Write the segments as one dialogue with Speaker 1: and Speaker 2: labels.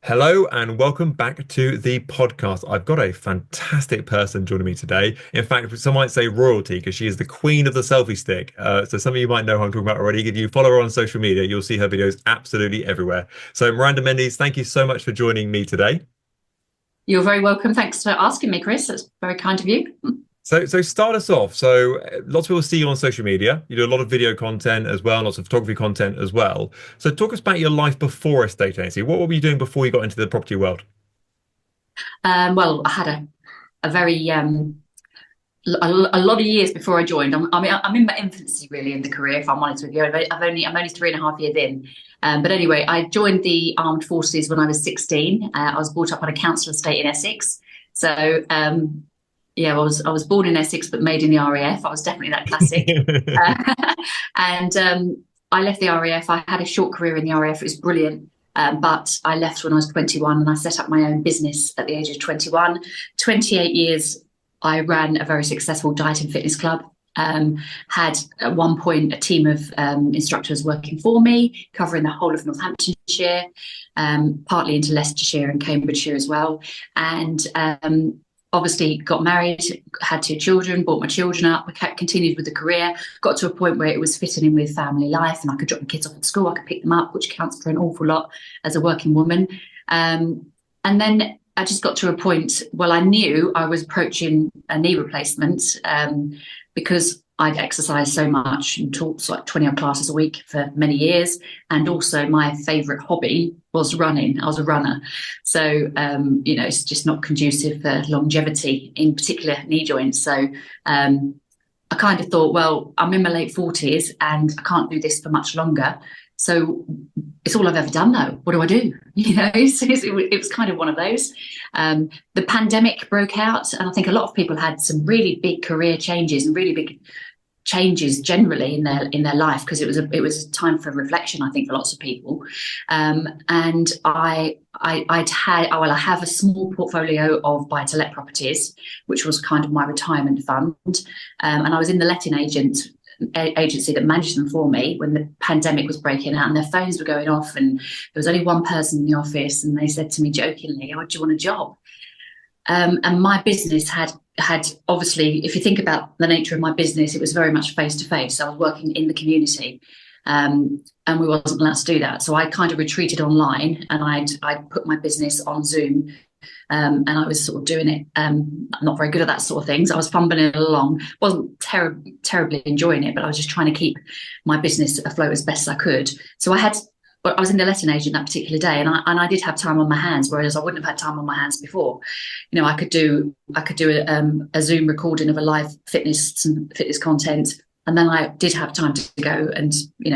Speaker 1: Hello and welcome back to the podcast. I've got a fantastic person joining me today. In fact, some might say royalty because she is the queen of the selfie stick. So some of you might know who I'm talking about already. If you follow her on social media, you'll see her videos absolutely everywhere. So Miranda Menzies, thank you so much for joining me today.
Speaker 2: You're very welcome. Thanks for asking me, Chris. That's very kind of you.
Speaker 1: So start us off. So lots of people see you on social media. You do a lot of video content as well, lots of photography content as well. So talk us about your life before estate agency. What were you doing before you got into the property world?
Speaker 2: Well, I had a very a lot of years before I joined. I'm in my infancy really in the career. If I'm honest with you, I'm only 3.5 years in. But anyway, I joined the armed forces when I was 16. I was brought up on a council estate in Essex. So yeah, I was born in Essex but made in the RAF. I was definitely that classic. And I left the RAF. I had a short career in the RAF. It was brilliant. But I left when I was 21 and I set up my own business at the age of 21. 28 years, I ran a very successful diet and fitness club. Had at one point a team of instructors working for me, covering the whole of Northamptonshire, partly into Leicestershire and Cambridgeshire as well. And obviously got married, had 2 children, brought my children up, continued with the career, got to a point where it was fitting in with family life and I could drop my kids off at school, I could pick them up, which counts for an awful lot as a working woman. And then I just got to a point, well, I knew I was approaching a knee replacement because I'd exercised so much and taught like 20 odd classes a week for many years. And also my favourite hobby was running. I was a runner. So, it's just not conducive for longevity, in particular knee joints. So I kind of thought, well, I'm in my late 40s and I can't do this for much longer. So it's all I've ever done now. What do I do? So it was kind of one of those. The pandemic broke out and I think a lot of people had some really big career changes and really big changes generally in their life because it was a time for reflection, I think, for lots of people. And I have a small portfolio of buy-to-let properties, which was kind of my retirement fund. And I was in the letting agency that managed them for me when the pandemic was breaking out and their phones were going off and there was only one person in the office and they said to me jokingly, "Oh, do you want a job?" And my business had obviously, if you think about the nature of my business, it was very much face to face. I was working in the community, and we wasn't allowed to do that. So I kind of retreated online, and I'd put my business on Zoom, and I was sort of doing it. I'm not very good at that sort of things. I was fumbling it along, wasn't terribly enjoying it, but I was just trying to keep my business afloat as best as I could. So I was in the letting agent that particular day, and I did have time on my hands, whereas I wouldn't have had time on my hands before. I could do a Zoom recording of a live some fitness content, and then I did have time to go and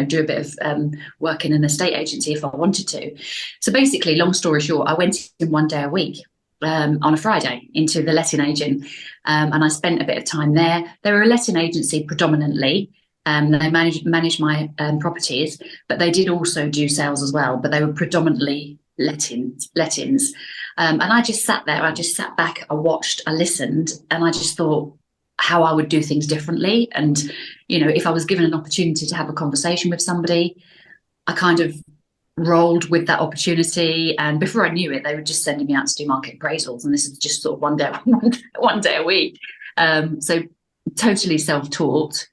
Speaker 2: do a bit of work in an estate agency if I wanted to. So basically, long story short, I went in one day a week on a Friday into the letting agent, and I spent a bit of time there. They were a letting agency predominantly. They managed my properties, but they did also do sales as well. But they were predominantly lettings. And I just sat there. I just sat back. I watched. I listened, and I just thought how I would do things differently. And if I was given an opportunity to have a conversation with somebody, I kind of rolled with that opportunity. And before I knew it, they were just sending me out to do market appraisals, and this is just sort of one day a week. So totally self-taught.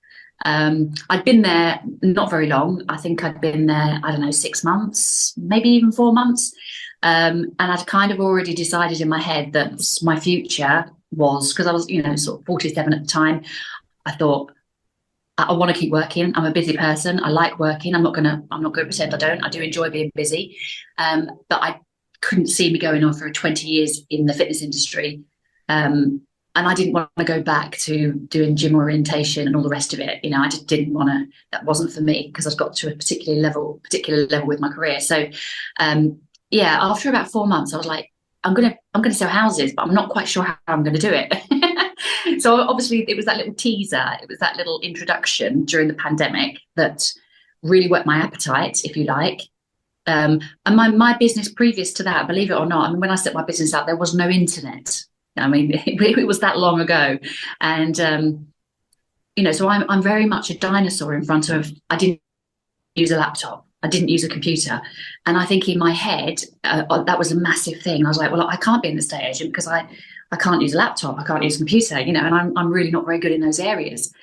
Speaker 2: I'd been there not very long. I think I'd been there, I don't know, 6 months, maybe even 4 months. And I'd kind of already decided in my head that my future was, because I was, sort of 47 at the time. I thought, I want to keep working. I'm a busy person. I like working. I'm not gonna pretend I don't. I do enjoy being busy. But I couldn't see me going on for 20 years in the fitness industry. And I didn't want to go back to doing gym orientation and all the rest of it. I just didn't want to. That wasn't for me because I'd got to a particular level with my career. So, after about 4 months, I was like, I'm gonna sell houses, but I'm not quite sure how I'm going to do it. So obviously, it was that little teaser. It was that little introduction during the pandemic that really whet my appetite, if you like. And my business previous to that, believe it or not, I mean, when I set my business up, there was no internet. I mean, it was that long ago. And, so I'm very much a dinosaur in front of, I didn't use a laptop. I didn't use a computer. And I think in my head, that was a massive thing. I was like, well, I can't be an estate agent because I can't use a laptop, I can't use a computer, you know, and I'm really not very good in those areas.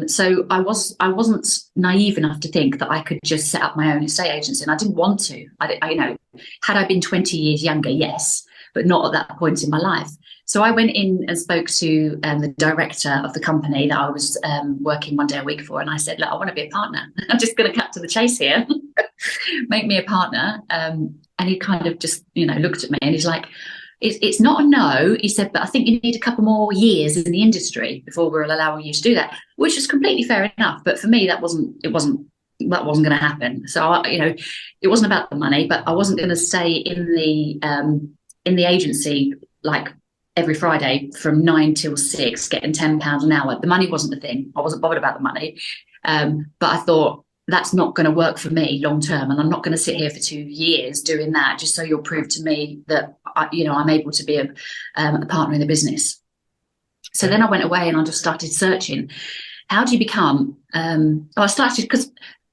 Speaker 2: So I wasn't naive enough to think that I could just set up my own estate agency, and I didn't want to. You know, had I been 20 years younger, yes, but not at that point in my life. So I went in and spoke to the director of the company that I was working 1 day a week for, and I said, look, I want to be a partner. I'm just going to cut to the chase here. Make me a partner. And he kind of just, you know, looked at me and he's like, it's not a no, he said, but I think you need a couple more years in the industry before we're allowing you to do that, which is completely fair enough. But for me, that wasn't going to happen. So you know, it wasn't about the money, but I wasn't going to stay in the agency like every Friday from 9 till 6, getting £10 an hour. The money wasn't the thing. I wasn't bothered about the money, but I thought, that's not going to work for me long term, and I'm not going to sit here for 2 years doing that just so you'll prove to me that you know, I'm able to be a partner in the business. So then I went away and I just started searching. How do you become? I started because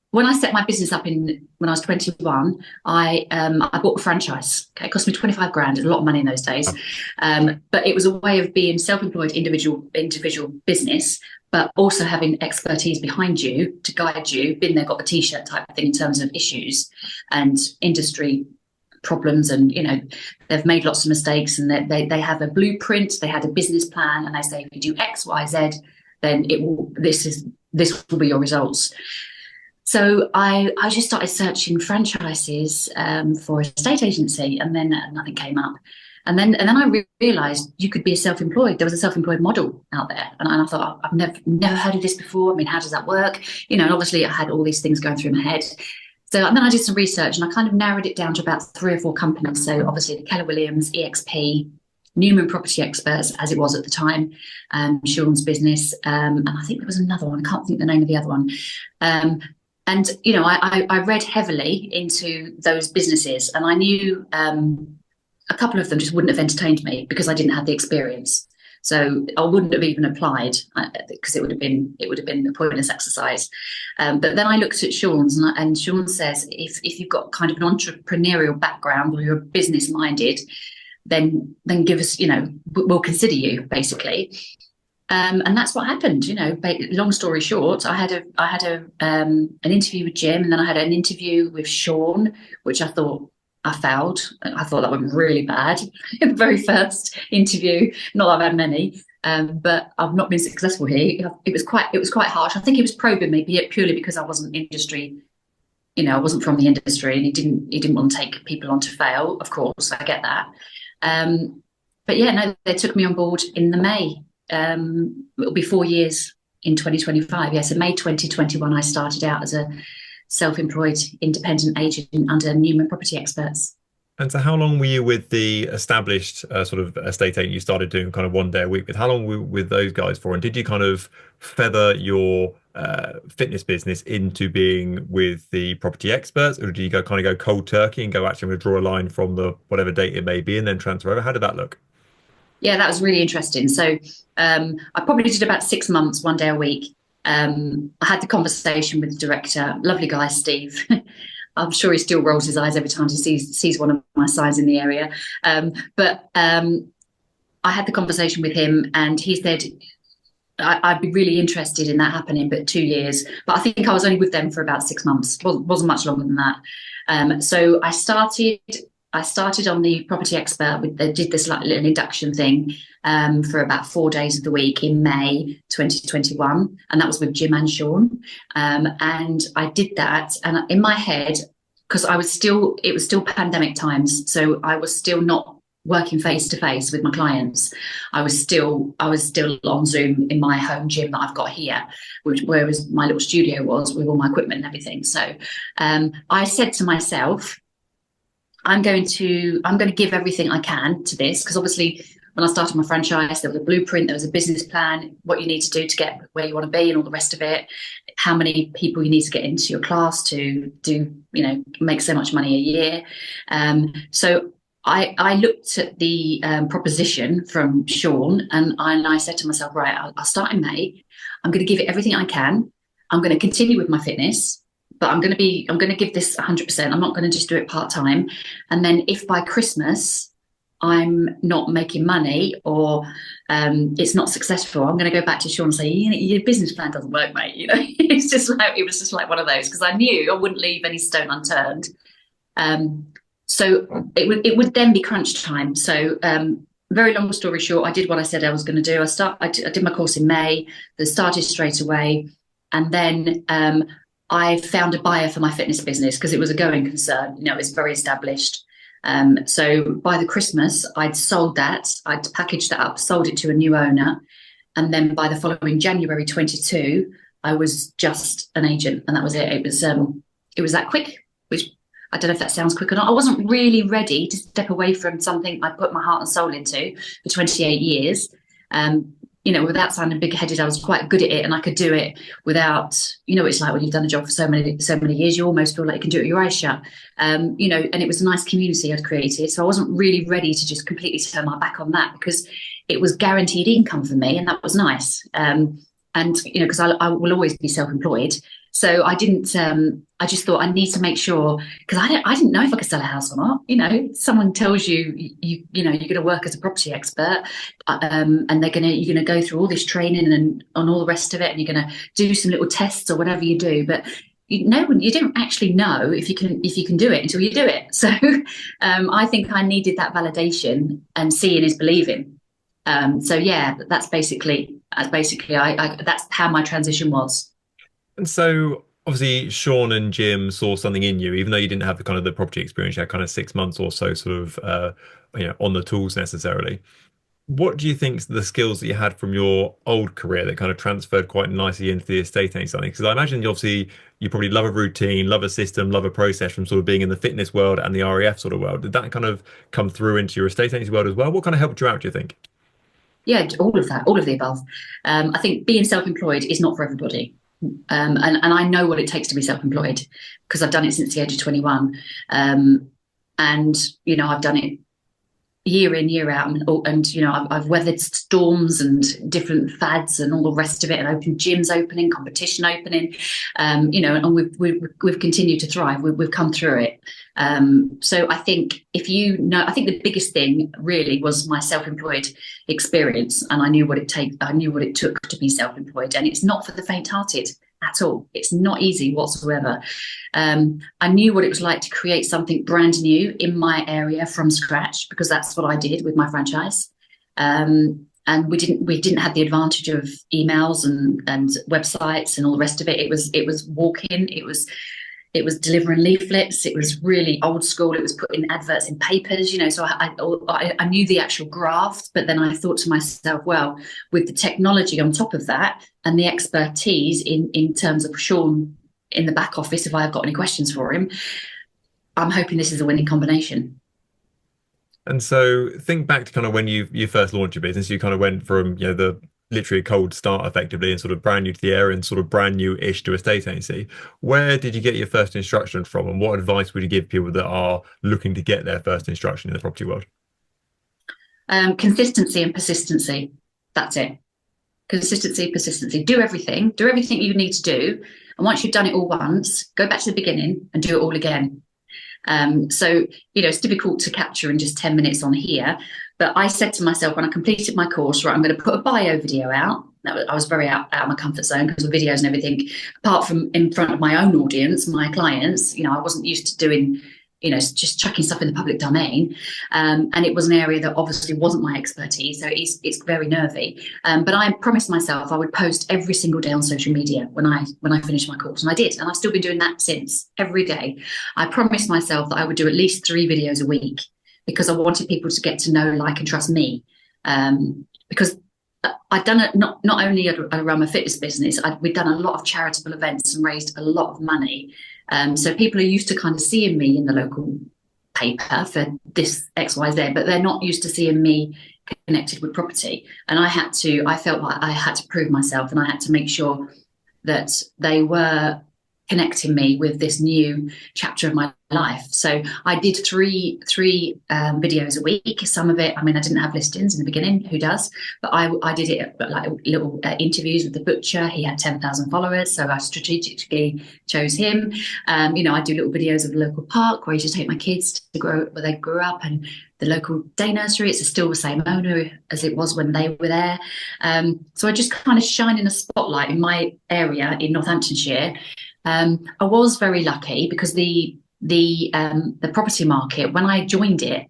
Speaker 2: when I set my business up when I was 21, I bought a franchise. Okay, it cost me 25 grand. It's a lot of money in those days, but it was a way of being self-employed, individual business, but also having expertise behind you to guide you, been there, got the t-shirt type of thing in terms of issues and industry problems. And, you know, they've made lots of mistakes, and they have a blueprint, they had a business plan, and they say, if you do X, Y, Z, then this will be your results. So I just started searching franchises for a estate agency, and then nothing came up. And then I realised you could be self-employed. There was a self-employed model out there, and I thought, I've never heard of this before. I mean, how does that work? You know, and obviously I had all these things going through my head. So and then I did some research, and I kind of narrowed it down to about 3 or 4 companies. So obviously the Keller Williams, EXP, Newman Property Experts, as it was at the time, Sean's business, and I think there was another one. I can't think the name of the other one. And you know, I read heavily into those businesses, and I knew a couple of them just wouldn't have entertained me because I didn't have the experience. So I wouldn't have even applied because it would have been a pointless exercise. But then I looked at Sean's, and Sean says, if you've got kind of an entrepreneurial background or you're business minded, then give us, you know, we'll consider you, basically. And that's what happened. You know, long story short, I had an interview with Jim, and then I had an interview with Sean, which I thought I failed. I thought that went really bad. The very first interview, not that I've had many, but I've not been successful here. It was quite harsh. I think he was probing me purely because I wasn't industry. You know, I wasn't from the industry, and he didn't want to take people on to fail. Of course, I get that. But yeah, no, they took me on board in the May. It'll be 4 years in 2025. Yeah, so May 2021, I started out as a self-employed independent agent under Newman Property Experts.
Speaker 1: And so how long were you with the established sort of estate agent you started doing kind of 1 day a week with? How long were you with those guys for? And did you kind of feather your fitness business into being with the property experts, or did you go cold turkey and go, actually, I'm going to draw a line from the whatever date it may be and then transfer over? How did that look?
Speaker 2: Yeah, that was really interesting. So I probably did about 6 months, 1 day a week. I had the conversation with the director, lovely guy, Steve. I'm sure he still rolls his eyes every time he sees one of my signs in the area. But I had the conversation with him, and he said, I'd be really interested in that happening, but 2 years. But I think I was only with them for about 6 months. Wasn't much longer than that. So I started on the property expert. They did this like little induction thing for about 4 days of the week in May 2021, and that was with Jim and Sean. And I did that, and in my head, because it was still pandemic times, so I was still not working face to face with my clients. I was still on Zoom in my home gym that I've got here, where my little studio was with all my equipment and everything. So I said to myself, I'm going to give everything I can to this, because obviously when I started my franchise, there was a blueprint, there was a business plan, what you need to do to get where you want to be and all the rest of it, how many people you need to get into your class to do, you know, make so much money a year. So I looked at the proposition from Sean, and I said to myself, right, I'll start in May. I'm going to give it everything I can. I'm going to continue with my fitness, but I'm going to give this 100%. I'm not going to just do it part time. And then if by Christmas I'm not making money or it's not successful, I'm going to go back to Sean and say, your business plan doesn't work, mate. It was just like one of those, because I knew I wouldn't leave any stone unturned. So it would then be crunch time. So very long story short, I did what I said I was going to do. I did my course in May. That started straight away, and then I found a buyer for my fitness business because it was a going concern. It was very established. So by the Christmas, I'd sold that. I'd packaged that up, sold it to a new owner, and then by the following January 22, I was just an agent, and that was it. It was that quick, which I don't know if that sounds quick or not. I wasn't really ready to step away from something I put my heart and soul into for 28 years. Without sounding big-headed, I was quite good at it, and I could do it without, it's like when you've done a job for so many years, you almost feel like you can do it with your eyes shut. And it was a nice community I'd created. So I wasn't really ready to just completely turn my back on that, because it was guaranteed income for me, and that was nice. Because I will always be self-employed. So I didn't, I just thought I need to make sure, because I didn't know if I could sell a house or not. Someone tells you, you're going to work as a property expert, and you're going to go through all this training and on all the rest of it, and you're going to do some little tests or whatever you do. But you don't actually know if you can do it until you do it. So I think I needed that validation, and seeing is believing. That's basically that's how my transition was.
Speaker 1: And so obviously Sean and Jim saw something in you, even though you didn't have the kind of the property experience, you had kind of 6 months or so sort of on the tools necessarily. What do you think the skills that you had from your old career that kind of transferred quite nicely into the estate agency? Because I imagine you probably love a routine, love a system, love a process from sort of being in the fitness world and the RAF sort of world. Did that kind of come through into your estate agency world as well? What kind of helped you out, do you think?
Speaker 2: Yeah, all of that, all of the above. I think being self-employed is not for everybody. And I know what it takes to be self-employed, because I've done it since the age of 21. And I've done it year in, year out, and I've weathered storms and different fads and all the rest of it, and open gyms opening, competition opening, and we've continued to thrive. We've come through it. So I think I think the biggest thing really was my self-employed experience, and I knew what it took to be self-employed, and it's not for the faint-hearted at all. It's not easy whatsoever. I knew what it was like to create something brand new in my area from scratch, because that's what I did with my franchise. And we didn't have the advantage of emails and websites and all the rest of it. It was walk-in. It was delivering leaflets. It was really old school. It was putting adverts in papers, So I knew the actual graft, but then I thought to myself, well, with the technology on top of that and the expertise in terms of Sean in the back office, if I've got any questions for him, I'm hoping this is a winning combination.
Speaker 1: And so think back to kind of when you first launched your business, you kind of went from, the literally a cold start effectively and sort of brand new to the area and sort of brand new-ish to estate agency. Where did you get your first instruction from, and what advice would you give people that are looking to get their first instruction in the property world?
Speaker 2: Consistency and persistency. That's it. Consistency, persistency. Do everything you need to do. And once you've done it all once, go back to the beginning and do it all again. It's difficult to capture in just 10 minutes on here. But I said to myself when I completed my course, right, I'm going to put a bio video out. I was very out of my comfort zone because of videos and everything. Apart from in front of my own audience, my clients, I wasn't used to doing, just chucking stuff in the public domain. And it was an area that obviously wasn't my expertise. So it's very nervy. But I promised myself I would post every single day on social media when I finished my course. And I did. And I've still been doing that since, every day. I promised myself that I would do at least 3 videos a week, because I wanted people to get to know, like, and trust me. Because I'd done it not only around my fitness business, we'd done a lot of charitable events and raised a lot of money. So people are used to kind of seeing me in the local paper for this XYZ, but they're not used to seeing me connected with property. And I felt like I had to prove myself, and I had to make sure that they were connecting me with this new chapter of my life. So I did three videos a week. Some of it, I mean, I didn't have listings in the beginning. Who does? But I did it like little interviews with the butcher. He had 10,000 followers, so I strategically chose him. I do little videos of the local park where I used to take my kids to grow where they grew up, and the local day nursery. It's still the same owner as it was when they were there. So I just kind of shine in a spotlight in my area in Northamptonshire. I was very lucky because the property market, when I joined it,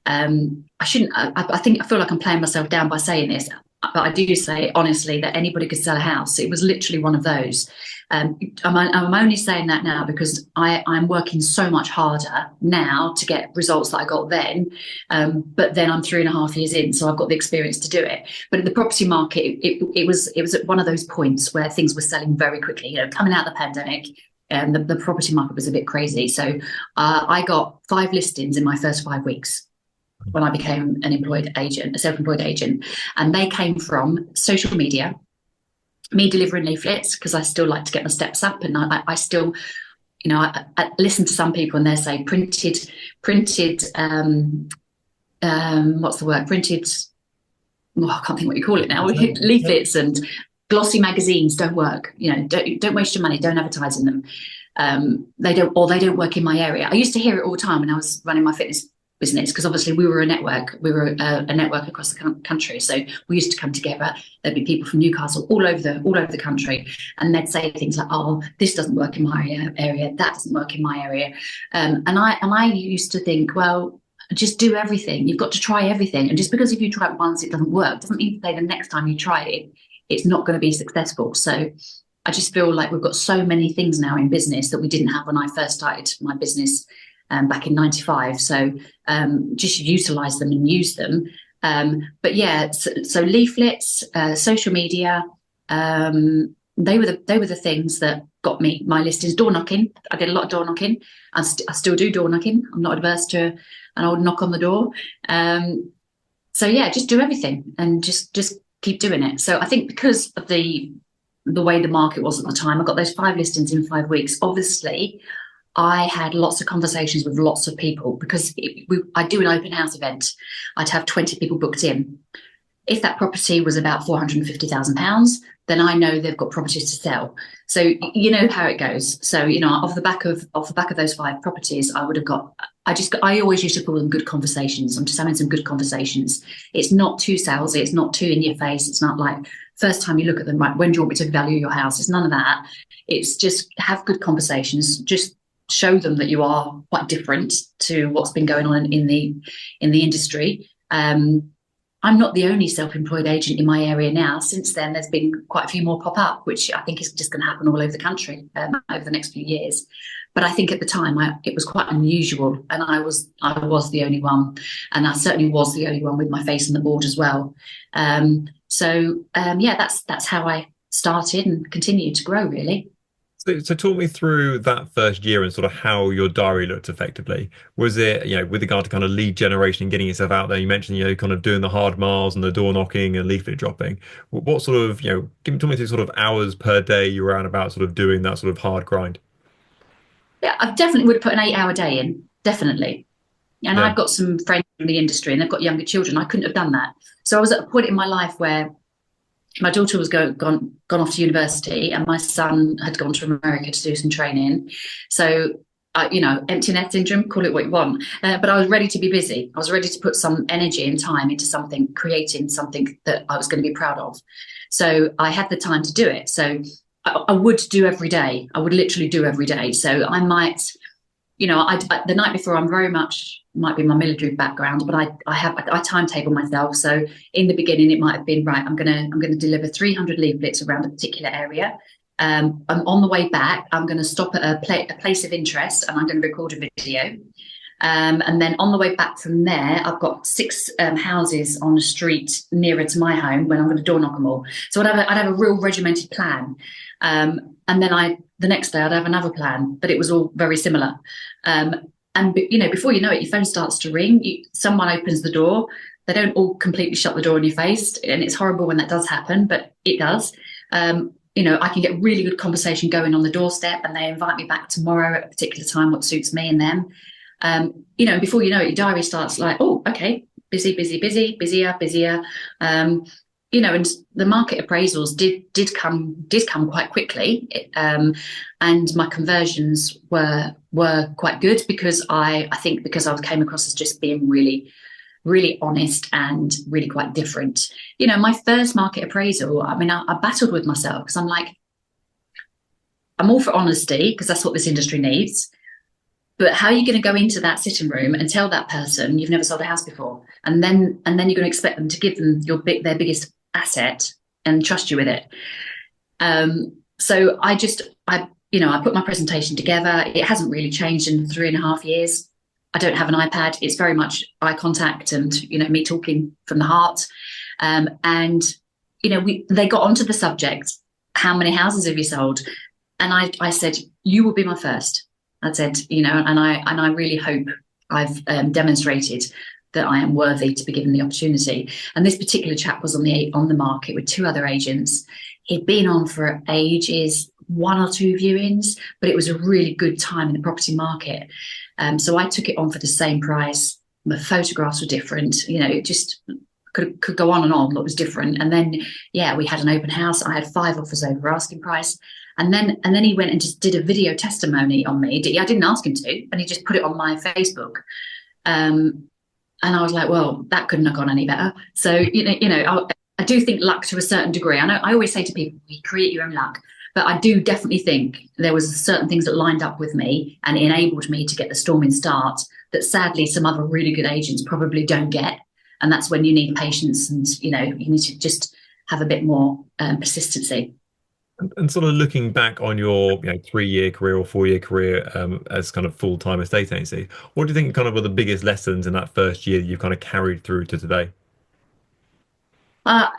Speaker 2: I shouldn't. I think I feel like I'm playing myself down by saying this, but I do say honestly that anybody could sell a house. It was literally one of those. I'm only saying that now because I'm working so much harder now to get results that I got then. But then I'm 3.5 years in, so I've got the experience to do it. But in the property market, it was at one of those points where things were selling very quickly. Coming out of the pandemic, and the property market was a bit crazy. So I got 5 listings in my first 5 weeks when I became a self-employed agent, and they came from social media, me delivering leaflets because I still like to get my steps up, and I still, I listen to some people and they say printed, what's the word? Printed. Oh, I can't think what you call it now. Leaflets and glossy magazines don't work. Don't waste your money. Don't advertise in them. They don't work in my area. I used to hear it all the time when I was running my fitness business, because obviously we were a network. We were a network across the country, so we used to come together. There'd be people from Newcastle all over the country, and they'd say things like, "Oh, this doesn't work in my area. That doesn't work in my area." And I used to think, well, just do everything. You've got to try everything, and just because if you try it once it doesn't work, doesn't mean to say the next time you try it, it's not going to be successful. So I just feel like we've got so many things now in business that we didn't have when I first started my business back in '95. So just utilise them and use them. But yeah, so leaflets, social media, they were the things that got me my listings. Door knocking, I did a lot of door knocking. I still do door knocking. I'm not adverse to an old knock on the door. So yeah, just do everything and just keep doing it. So I think because of the way the market was at the time, I got those 5 listings in 5 weeks. Obviously, I had lots of conversations with lots of people because I do an open house event. I'd have 20 people booked in. If that property was about £450,000, then I know they've got properties to sell. So you know how it goes. So off the back of those 5 properties, I would have got. I always used to call them good conversations. I'm just having some good conversations. It's not too salesy. It's not too in your face. It's not like first time you look at them, right? When do you want me to value your house? It's none of that. It's just have good conversations. Just show them that you are quite different to what's been going on in the industry. I'm not the only self-employed agent in my area now. Since then, there's been quite a few more pop up, which I think is just going to happen all over the country over the next few years. But I think at the time it was quite unusual, and I was the only one, and I certainly was the only one with my face on the board as well. That's how I started and continued to grow, really.
Speaker 1: So talk me through that first year and sort of how your diary looked effectively. Was it, with regard to kind of lead generation and getting yourself out there? You mentioned, kind of doing the hard miles and the door knocking and leaflet dropping. What sort of, talk me through sort of hours per day you were out about sort of doing that sort of hard grind?
Speaker 2: Yeah, I definitely would have put an 8-hour day in, definitely. And
Speaker 1: Yeah.
Speaker 2: I've got some friends in the industry and they've got younger children. I couldn't have done that. So I was at a point in my life where my daughter was gone off to university, and my son had gone to America to do some training. So, empty net syndrome, call it what you want. But I was ready to be busy. I was ready to put some energy and time into something, creating something that I was going to be proud of. So I had the time to do it. So I would do every day. I would literally do every day. So I might, the night before, I'm very much, might be my military background, but I timetable myself. So in the beginning, it might have been, right, I'm gonna deliver 300 leaflets around a particular area. I'm on the way back, I'm going to stop at a place of interest, and I'm going to record a video. And then on the way back from there, I've got 6 houses on a street nearer to my home when I'm going to door knock them all. So I'd have a real regimented plan. And then the next day I'd have another plan, but it was all very similar. And before you know it, your phone starts to ring. Someone opens the door. They don't all completely shut the door in your face, and it's horrible when that does happen, but it does. I can get really good conversation going on the doorstep, and they invite me back tomorrow at a particular time, what suits me and them. Before you know it, your diary starts like, oh, okay, busy, busy, busy, busier, busier. And the market appraisals did come quite quickly, and my conversions were quite good because I think because I came across as just being really, really honest and really quite different. My first market appraisal, I mean, I battled with myself because I'm like, I'm all for honesty because that's what this industry needs. But how are you going to go into that sitting room and tell that person you've never sold a house before, and then you're going to expect them to give them their biggest asset and trust you with it? So I put my presentation together. It hasn't really changed in 3.5 years. I don't have an iPad. It's very much eye contact and me talking from the heart. They got onto the subject. How many houses have you sold? And I said, you will be my first. I said, and I really hope I've demonstrated that I am worthy to be given the opportunity. And this particular chap was on the market with 2 other agents. He'd been on for ages, 1 or 2 viewings, but it was a really good time in the property market. So I took it on for the same price. The photographs were different. It just could go on and on. What was different. And then, we had an open house. I had 5 offers over asking price. And then he went and just did a video testimony on me. I didn't ask him to, and he just put it on my Facebook. And I was like, well, that couldn't have gone any better. So, I do think luck to a certain degree. I know I always say to people, you create your own luck. But I do definitely think there was certain things that lined up with me and enabled me to get the storming start that sadly some other really good agents probably don't get. And that's when you need patience and, you need to just have a bit more persistency.
Speaker 1: And sort of looking back on your 3-year career or 4-year career as kind of full-time estate agency, what do you think kind of were the biggest lessons in that first year that you kind of carried through to today?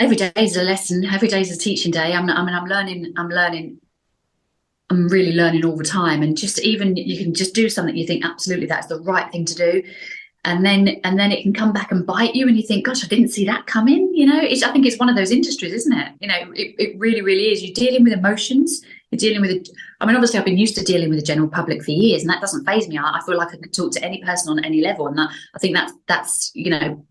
Speaker 2: Every day is a lesson. Every day is a teaching day. I'm learning. I'm really learning all the time. And just even you can just do something you think absolutely that's the right thing to do, and then it can come back and bite you, and you think, gosh, I didn't see that coming. I think it's one of those industries, isn't it? It really, really is. You're dealing with emotions. You're dealing with obviously I've been used to dealing with the general public for years, and that doesn't faze me. I feel like I can talk to any person on any level, and I think that's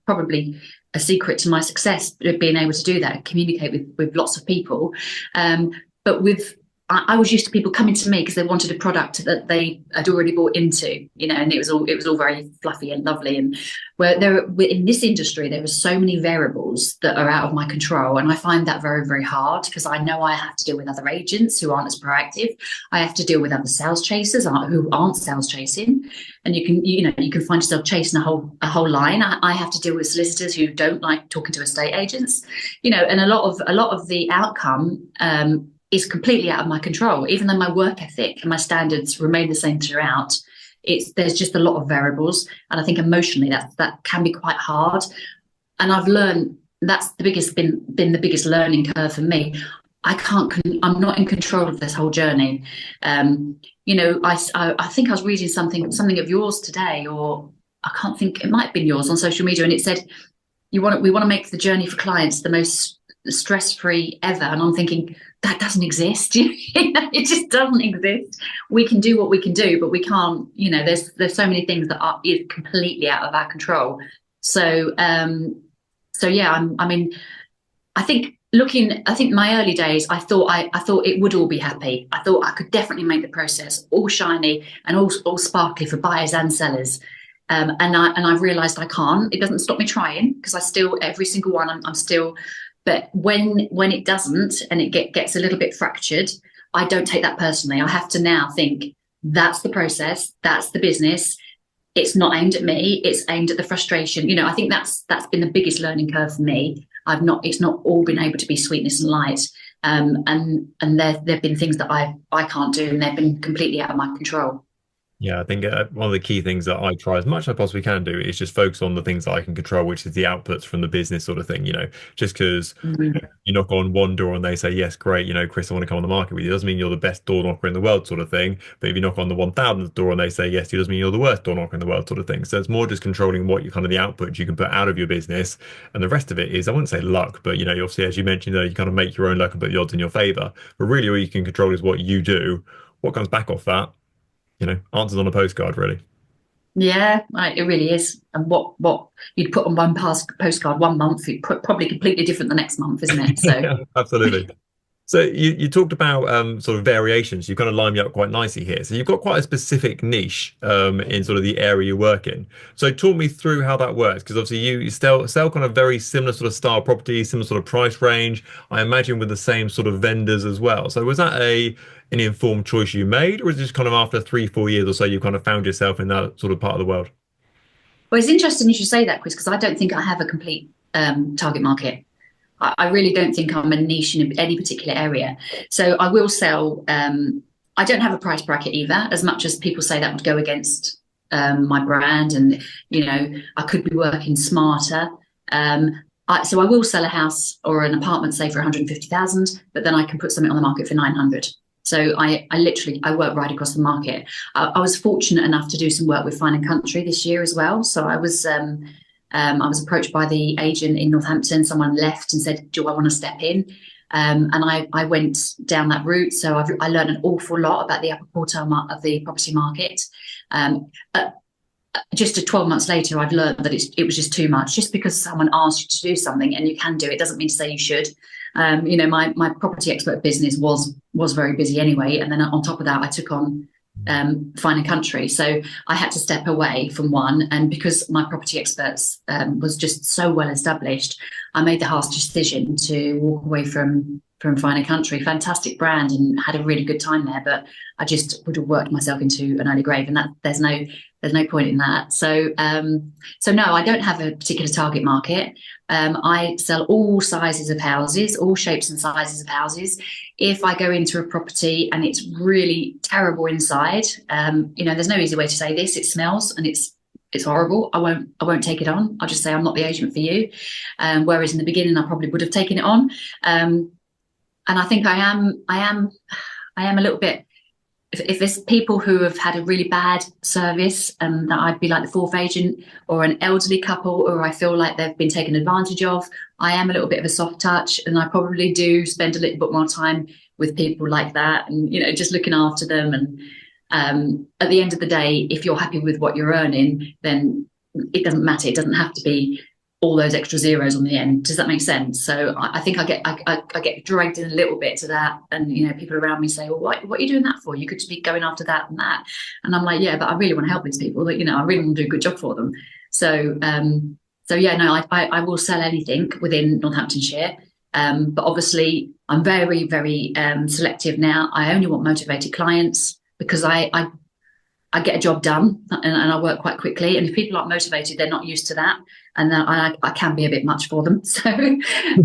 Speaker 2: probably a secret to my success, being able to do that, communicate with lots of people. I was used to people coming to me because they wanted a product that they had already bought into, and it was all very fluffy and lovely. And in this industry, there are so many variables that are out of my control, and I find that very, very hard because I know I have to deal with other agents who aren't as proactive. I have to deal with other sales chasers who aren't sales chasing, and you can find yourself chasing a whole line. I have to deal with solicitors who don't like talking to estate agents, and a lot of the outcome is completely out of my control. Even though my work ethic and my standards remain the same throughout, there's just a lot of variables, and I think emotionally that can be quite hard. And I've learned that's been the biggest learning curve for me. I'm not in control of this whole journey. I think I was reading something of yours today, or I can't think, it might have been yours on social media, and it said we want to make the journey for clients the most stress-free ever. And I'm thinking, that doesn't exist. It just doesn't exist. We can do what we can do, but we can't, there's so many things that are completely out of our control. So yeah, I think my early days, I thought it would all be happy. I thought I could definitely make the process all shiny and all sparkly for buyers and sellers. And I've realized I can't. It doesn't stop me trying, because I still, every single one, I'm still. But when it doesn't and it gets a little bit fractured, I don't take that personally. I have to now think that's the process, that's the business. It's not aimed at me. It's aimed at the frustration. I think that's been the biggest learning curve for me. It's not all been able to be sweetness and light. And there've been things that I can't do, and they've been completely out of my control.
Speaker 1: Yeah, I think one of the key things that I try as much as I possibly can do is just focus on the things that I can control, which is the outputs from the business sort of thing. Just because
Speaker 2: Mm.
Speaker 1: you knock on one door and they say, yes, great, Chris, I want to come on the market with you. It doesn't mean you're the best door knocker in the world sort of thing. But if you knock on the 1000th door and they say, yes, it doesn't mean you're the worst door knocker in the world sort of thing. So it's more just controlling what you kind of the output you can put out of your business. And the rest of it is, I wouldn't say luck, but, you obviously, as you mentioned, you kind of make your own luck and put the odds in your favor. But really, all you can control is what you do. What comes back off that, answers on a postcard, really.
Speaker 2: Yeah, right, it really is. And what you'd put on one postcard one month, you'd put probably completely different the next month, isn't it? So
Speaker 1: Yeah, absolutely. So you talked about sort of variations. You kind of line me up quite nicely here. So you've got quite a specific niche in sort of the area you work in. So talk me through how that works, because obviously you sell kind of very similar sort of style properties, similar sort of price range. I imagine with the same sort of vendors as well. So was that an informed choice you made, or is it just kind of after 3, 4 years or so you kind of found yourself in that sort of part of the world?
Speaker 2: well, it's interesting you should say that, Chris, because I don't think I have a complete target market. I really don't think I'm a niche in any particular area. So I will sell. I don't have a price bracket either, as much as people say that would go against my brand, and I could be working smarter. So I will sell a house or an apartment, say for 150,000, but then I can put something on the market for 900. So I literally work right across the market. I was fortunate enough to do some work with Fine and Country this year as well. So I was approached by the agent in Northampton. Someone left and said, "Do I want to step in?" And I went down that route. So I learned an awful lot about the upper quartile of the property market. Um, uh, just 12 months later, I've learned that it was just too much. Just because someone asks you to do something and you can do it doesn't mean to say you should. My property expert business was very busy anyway, and then on top of that, I took on Fine and Country. So I had to step away from one, and because my property experts was just so well established, I made the harsh decision to walk away from Fine and Country. Fantastic brand, and had a really good time there, but I just would have worked myself into an early grave, and that there's no point in that. So no, I don't have a particular target market. I sell all sizes of houses, all shapes and sizes of houses. If I go into a property and it's really terrible inside, there's no easy way to say this. It smells and it's horrible. I won't take it on. I'll just say I'm not the agent for you. Whereas in the beginning, I probably would have taken it on. And I think I am a little bit. If there's people who have had a really bad service, that I'd be like the fourth agent, or an elderly couple, or I feel like they've been taken advantage of, I am a little bit of a soft touch, and I probably do spend a little bit more time with people like that, and just looking after them. And at the end of the day, if you're happy with what you're earning, then it doesn't matter. It doesn't have to be all those extra zeros on the end. Does that make sense? So I think I get dragged in a little bit to that, and people around me say, "Well, what are you doing that for? You could be going after that and that." And I'm like, "Yeah, but I really want to help these people. That I really want to do a good job for them." So yeah, no, I will sell anything within Northamptonshire, but obviously I'm very very selective now. I only want motivated clients, because I get a job done, and I work quite quickly. And if people aren't motivated, they're not used to that, and I can be a bit much for them. So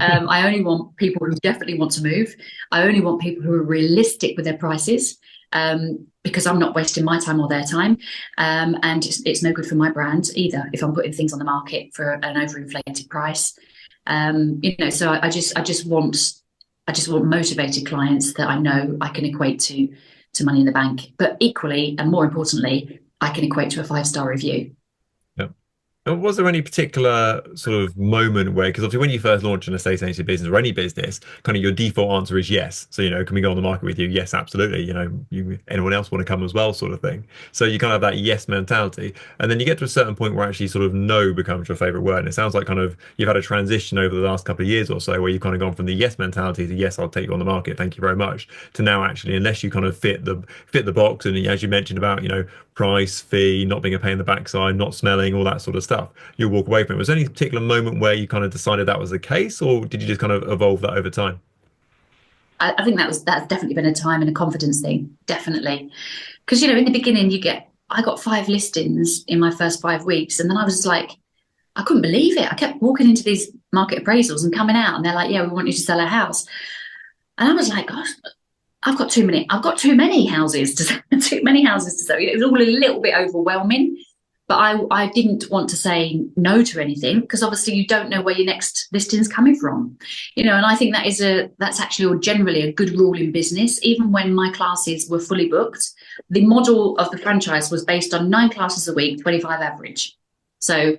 Speaker 2: I only want people who definitely want to move. I only want people who are realistic with their prices, because I'm not wasting my time or their time, and it's no good for my brand either if I'm putting things on the market for an overinflated price. So I just want motivated clients that I know I can equate to money in the bank, but equally and more importantly, I can equate to a 5-star review.
Speaker 1: Yeah. And was there any particular sort of moment where, because obviously when you first launch an estate agency business or any business, kind of your default answer is yes. So, can we go on the market with you? Yes, absolutely. Anyone else want to come as well, sort of thing. So you kind of have that yes mentality. And then you get to a certain point where actually sort of no becomes your favorite word. And it sounds like kind of you've had a transition over the last couple of years or so where you've kind of gone from the yes mentality to yes, I'll take you on the market. Thank you very much. To now actually, unless you kind of fit the box, and as you mentioned about, price, fee, not being a pain in the backside, not smelling, all that sort of stuff, you'll walk away from it. Was there any particular moment where you kind of decided that was the case, or did you just kind of evolve that over time?
Speaker 2: I think that's definitely been a time and a confidence thing, definitely. Because in the beginning I got 5 listings in my first 5 weeks, and then I was like, I couldn't believe it. I kept walking into these market appraisals and coming out, and they're like, "Yeah, we want you to sell a house," and I was like, "Gosh, I've got too many houses to too many houses to sell. It was all a little bit overwhelming, but I didn't want to say no to anything because obviously you don't know where your next listing's coming from, and I think that's actually generally a good rule in business. Even when my classes were fully booked, the model of the franchise was based on 9 classes a week, 25 average. So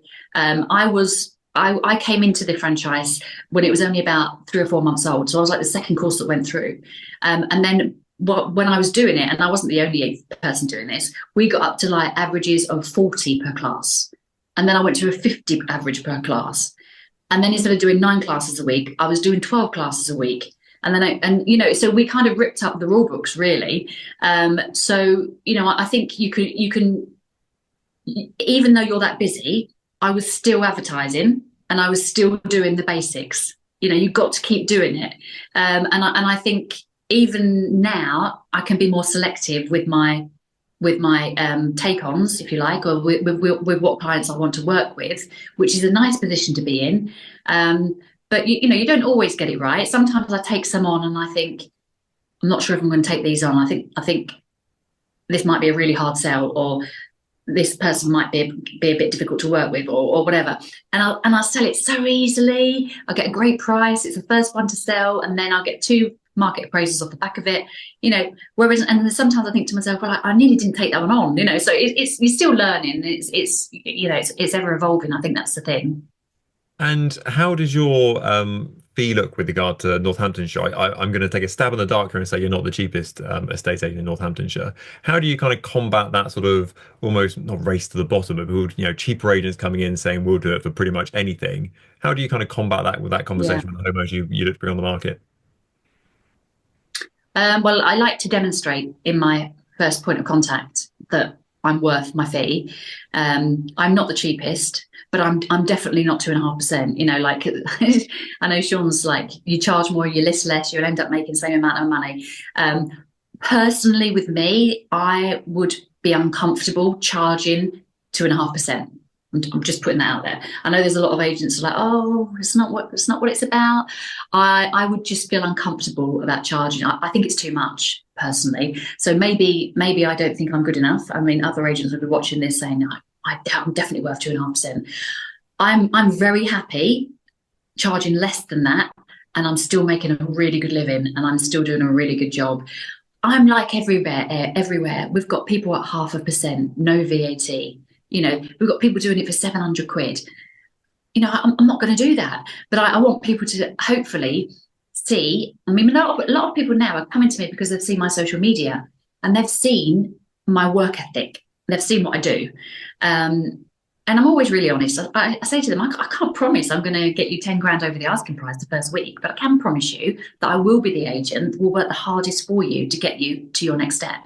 Speaker 2: I came into the franchise when it was only about 3 or 4 months old. So I was like the second course that went through. And then when I was doing it, and I wasn't the only person doing this, we got up to like averages of 40 per class. And then I went to a 50 average per class. And then instead of doing 9 classes a week, I was doing 12 classes a week. And then so we kind of ripped up the rule books really. I think you can, even though you're that busy, I was still advertising and I was still doing the basics. You've got to keep doing it. And I think even now I can be more selective with my take-ons, if you like, or with what clients I want to work with, which is a nice position to be in. But you don't always get it right. Sometimes I take some on and I think, I'm not sure if I'm going to take these on. I think this might be a really hard sell, or this person might be a bit difficult to work with, or whatever. And I'll sell it so easily. I'll get a great price. It's the first one to sell, and then I'll get 2 market appraisals off the back of it. Whereas, and sometimes I think to myself, well, I nearly didn't take that one on. So it's you're still learning. It's ever evolving. I think that's the thing.
Speaker 1: And how does your fee look with regard to Northamptonshire? I'm going to take a stab in the dark here and say you're not the cheapest estate agent in Northamptonshire. How do you kind of combat that sort of almost not race to the bottom, but cheaper agents coming in saying we'll do it for pretty much anything? How do you kind of combat that with that
Speaker 2: Yeah.
Speaker 1: conversation with the homeowners you look to bring on the market?
Speaker 2: Well, I like to demonstrate in my first point of contact that I'm worth my fee. I'm not the cheapest, but I'm definitely not 2.5%. Like I know Sean's like, you charge more, you list less, you'll end up making the same amount of money. Personally, with me, I would be uncomfortable charging 2.5%. I'm just putting that out there. I know there's a lot of agents who are like, oh, it's not what it's about. I would just feel uncomfortable about charging. I think it's too much personally. So maybe I don't think I'm good enough. I mean, other agents will be watching this saying, I'm definitely worth 2.5%. I'm very happy charging less than that, and I'm still making a really good living, and I'm still doing a really good job. I'm like everywhere. We've got people at 0.5%, no VAT. We've got people doing it for 700 quid. I'm not going to do that. But I want people to hopefully see. I mean, a lot of people now are coming to me because they've seen my social media and they've seen my work ethic. They've seen what I do. And I'm always really honest. I say to them, I can't promise I'm going to get you 10 grand over the asking price the first week, but I can promise you that I will be the agent that will work the hardest for you to get you to your next step.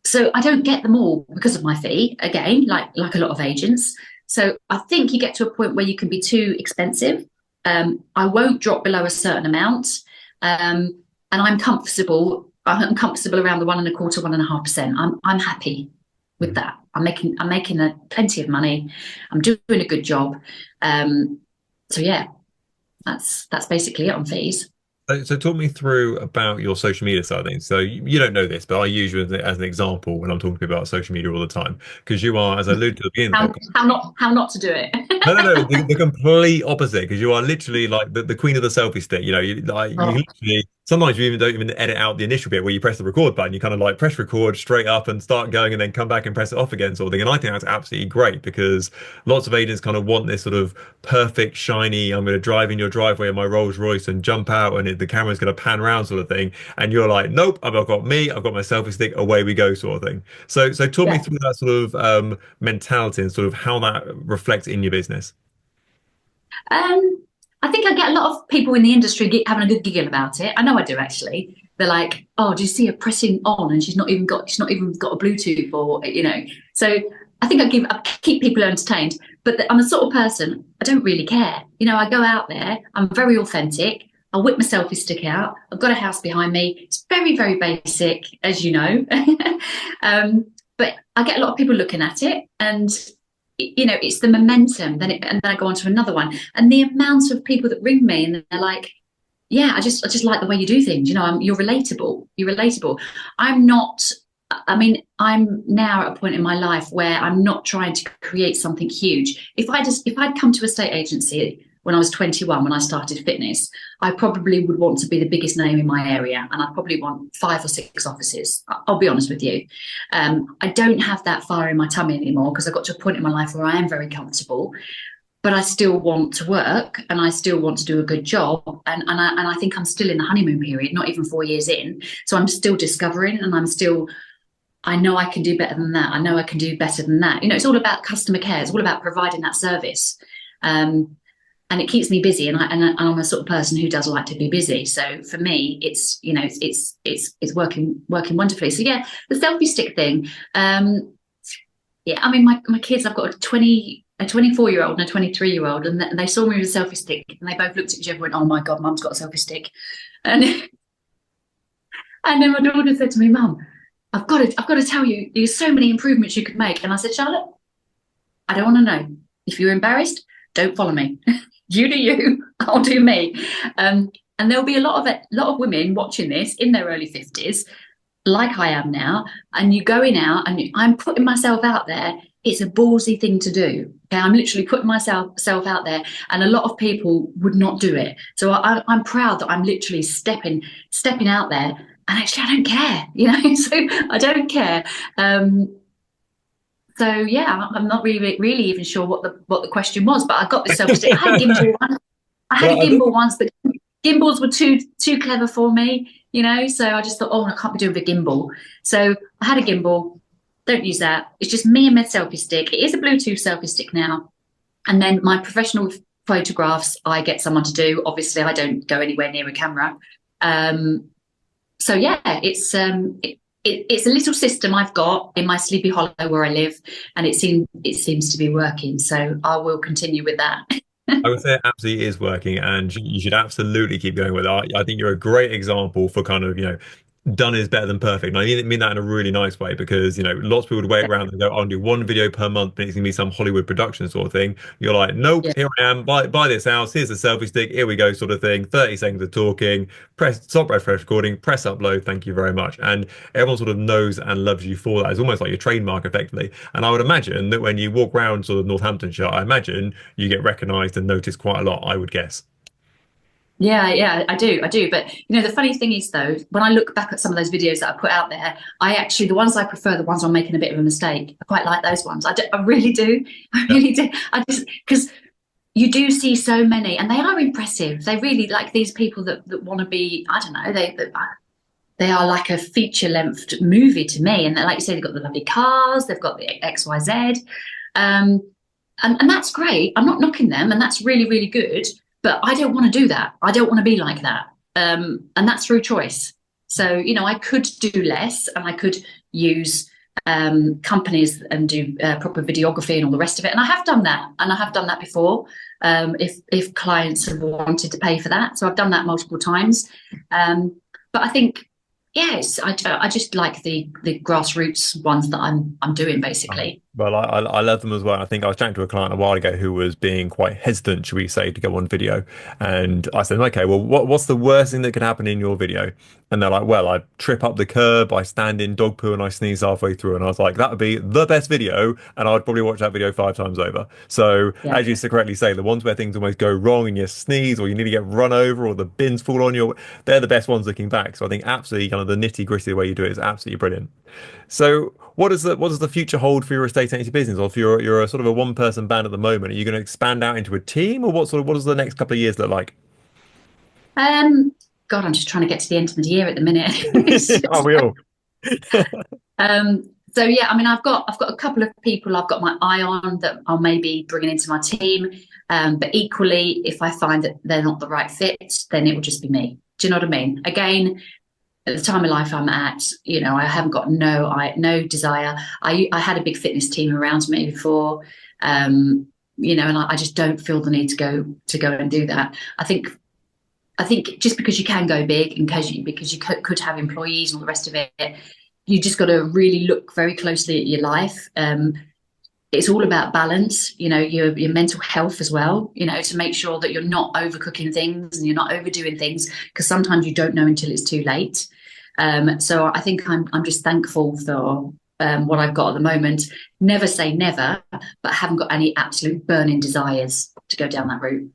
Speaker 2: So I don't get them all because of my fee, again, like a lot of agents. So I think you get to a point where you can be too expensive. I won't drop below a certain amount. And I'm comfortable around the 1.25%, 1.5%. I'm happy with that. I'm making plenty of money. I'm doing a good job. So yeah, that's basically it on fees.
Speaker 1: So talk me through about your social media side of things. So you don't know this, but I use you as an example when I'm talking about social media all the time because you are, as I alluded to at the beginning of the podcast.
Speaker 2: How not to do it.
Speaker 1: No, the complete opposite because you are literally like the queen of the selfie stick. You
Speaker 2: Oh,
Speaker 1: literally sometimes you don't even edit out the initial bit where you press the record button. You kind of like press record straight up and start going and then come back and press it off again sort of thing. And I think that's absolutely great because lots of agents kind of want this sort of perfect, shiny, I'm going to drive in your driveway in my Rolls Royce and jump out and the camera's going to pan around sort of thing. And you're like, nope, I've got my selfie stick, away we go sort of thing. So talk me
Speaker 2: yeah.
Speaker 1: through that sort of mentality and sort of how that reflects in your business.
Speaker 2: I think I get a lot of people in the industry having a good giggle about it. I know I do actually. They're like, "Oh, do you see her pressing on and she's not even got a Bluetooth or." So I think I keep people entertained. But I'm a sort of person, I don't really care. I go out there. I'm very authentic. I whip my selfie stick out. I've got a house behind me. It's very, very basic, as you know. But I get a lot of people looking at it, and it's the momentum. And then I go on to another one, and the amount of people that ring me and they're like, yeah, I just like the way you do things. You're relatable. You're relatable. I'm not. I mean, I'm now at a point in my life where I'm not trying to create something huge. If I'd come to a state agency when I was 21, when I started fitness, I probably would want to be the biggest name in my area, and I'd probably want 5 or 6 offices. I'll be honest with you. I don't have that fire in my tummy anymore because I got to a point in my life where I am very comfortable, but I still want to work and I still want to do a good job. And I think I'm still in the honeymoon period, not even 4 years in. So I'm still discovering, and I know I can do better than that. I know I can do better than that. It's all about customer care. It's all about providing that service. And it keeps me busy. And I'm a sort of person who does like to be busy. So for me, it's working wonderfully. So yeah, the selfie stick thing. Yeah, I mean, my kids, I've got a 24-year-old and a 23-year-old, and they saw me with a selfie stick, and they both looked at each other and went, "Oh my God, Mum's got a selfie stick." And and then my daughter said to me, "Mum, I've got to tell you, there's so many improvements you could make." And I said, "Charlotte, I don't want to know. If you're embarrassed, don't follow me. You do you, I'll do me." And there'll be a lot of women watching this in their early 50s, like I am now, and you're going out and I'm putting myself out there. It's a ballsy thing to do. Okay, I'm literally putting myself out there, and a lot of people would not do it. So I'm proud that I'm literally stepping out there, and actually I don't care, so I don't care. So yeah, I'm not really even sure what the question was, but I got this selfie stick. I had a gimbal once. I had a
Speaker 1: Well,
Speaker 2: gimbal once, but gimbals were too clever for me. So I just thought, oh, I can't be doing with a gimbal. So I had a gimbal. Don't use that. It's just me and my selfie stick. It is a Bluetooth selfie stick now. And then my professional photographs, I get someone to do. Obviously, I don't go anywhere near a camera. So yeah, it's a little system I've got in my Sleepy Hollow where I live, and it seems to be working. So I will continue with that.
Speaker 1: I would say it absolutely is working, and you should absolutely keep going with it. I think you're a great example for kind of, done is better than perfect. And I mean that in a really nice way because, lots of people would wait around and go, I'll do one video per month, but it's going to be some Hollywood production sort of thing. You're like, nope,
Speaker 2: Yeah.
Speaker 1: here I am, buy this house, here's the selfie stick, here we go, sort of thing. 30 seconds of talking, stop refresh recording, press upload, thank you very much. And everyone sort of knows and loves you for that. It's almost like your trademark, effectively. And I would imagine that when you walk around sort of Northamptonshire, I imagine you get recognized and noticed quite a lot, I would guess.
Speaker 2: Yeah, I do. But the funny thing is, though, when I look back at some of those videos that I put out there, the ones I prefer, the ones I'm making a bit of a mistake. I quite like those ones. I really do. I
Speaker 1: Yeah.
Speaker 2: really do. I just because you do see so many, and they are impressive. They really like these people that want to be. I don't know. They are like a feature length movie to me, and like you say, they've got the lovely cars, they've got the XYZ, and that's great. I'm not knocking them, and that's really really good. But I don't want to do that. I don't want to be like that. And that's through choice. So, I could do less, and I could use companies and do proper videography and all the rest of it. And I have done that. And I have done that before if clients have wanted to pay for that. So I've done that multiple times. But I think, yes, I just like the grassroots ones that I'm doing, basically.
Speaker 1: Well, I love them as well. I think I was chatting to a client a while ago who was being quite hesitant, should we say, to go on video. And I said, okay, well, what's the worst thing that could happen in your video? And they're like, well, I trip up the curb, I stand in dog poo, and I sneeze halfway through. And I was like, that would be the best video, and I'd probably watch that video 5 times over. So,
Speaker 2: Yeah.
Speaker 1: as you so correctly say, the ones where things almost go wrong and you sneeze, or you nearly get run over, or the bins fall on you, they're the best ones looking back. So I think absolutely kind of the nitty gritty way you do it is absolutely brilliant. So, what does the future hold for your estate agency business, or if you're a sort of a one person band at the moment? Are you going to expand out into a team, or what does the next couple of years look like?
Speaker 2: Um, God, I'm just trying to get to the end of the year at the minute.
Speaker 1: Are we all?
Speaker 2: So yeah, I mean, I've got a couple of people I've got my eye on that I'll maybe bringing into my team. But equally, if I find that they're not the right fit, then it will just be me. Do you know what I mean? Again, at the time of life I'm at, I haven't got no desire. I had a big fitness team around me before, and I just don't feel the need to go and do that. I think just because you can go big and because you could have employees and all the rest of it, you just got to really look very closely at your life. it's all about balance, your mental health as well, to make sure that you're not overcooking things and you're not overdoing things, because sometimes you don't know until it's too late. So I think I'm just thankful for what I've got at the moment. Never say never, but I haven't got any absolute burning desires to go down that route.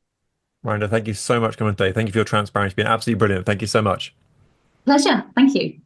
Speaker 1: Miranda, thank you so much for coming today. Thank you for your transparency. It's been absolutely brilliant. Thank you so much.
Speaker 2: Pleasure. Thank you.